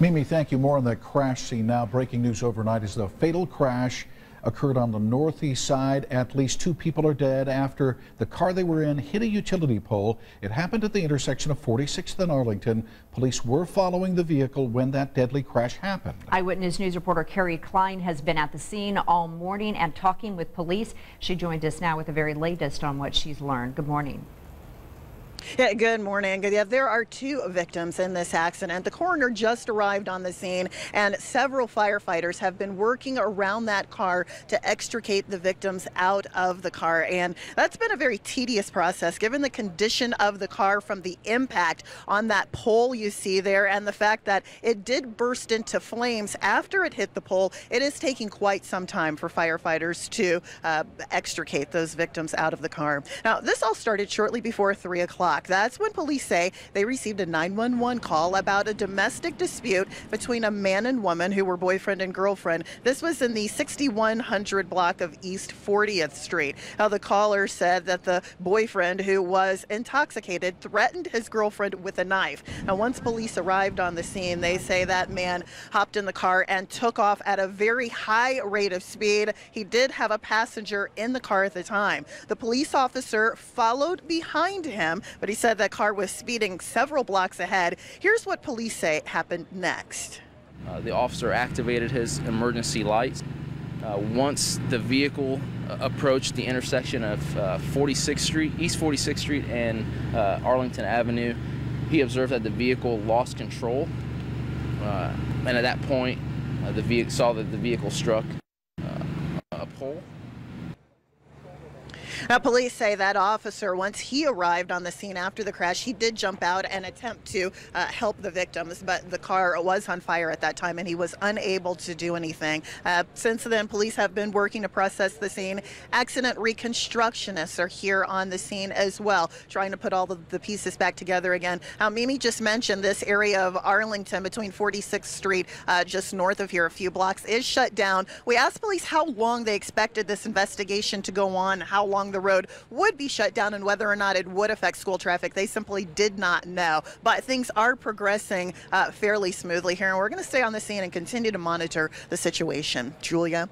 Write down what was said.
Mimi, thank you. More on the crash scene now. Breaking news overnight is the fatal crash occurred on the northeast side. At least 2 people are dead after the car they were in hit a utility pole. It happened at the intersection of 46th and Arlington. Police were following the vehicle when that deadly crash happened. Eyewitness News reporter Carrie Klein has been at the scene all morning and talking with police. She joined us now with the very latest on what she's learned. Good morning. Yeah, good morning. Yeah, there are 2 victims in this accident. The coroner just arrived on the scene, and several firefighters have been working around that car to extricate the victims out of the car. And that's been a very tedious process, given the condition of the car from the impact on that pole you see there, and the fact that it did burst into flames after it hit the pole. It is taking quite some time for firefighters to extricate those victims out of the car. Now, this all started shortly before 3 o'clock. That's when police say they received a 911 call about a domestic dispute between a man and woman who were boyfriend and girlfriend. This was in the 6100 block of East 40th Street. Now, the caller said that the boyfriend, who was intoxicated, threatened his girlfriend with a knife. Now, once police arrived on the scene, they say that man hopped in the car and took off at a very high rate of speed. He did have a passenger in the car at the time. The police officer followed behind him, but he said that car was speeding several blocks ahead. Here's what police say happened next. The officer activated his emergency lights. Once the vehicle approached the intersection of 46th Street, East 46th Street and Arlington Avenue, he observed that the vehicle lost control. And at that point, saw that the vehicle struck a pole. Now, police say that officer, once he arrived on the scene after the crash, he did jump out and attempt to help the victims, but the car was on fire at that time and he was unable to do anything. Since then, police have been working to process the scene. Accident reconstructionists are here on the scene as well, trying to put all the pieces back together again. Mimi just mentioned this area of Arlington between 46th Street, just north of here, a few blocks, is shut down. We asked police how long they expected this investigation to go on, how long the road would be shut down, and whether or not it would affect school traffic. They simply did not know. But things are progressing fairly smoothly here, and we're going to stay on the scene and continue to monitor the situation. Julia?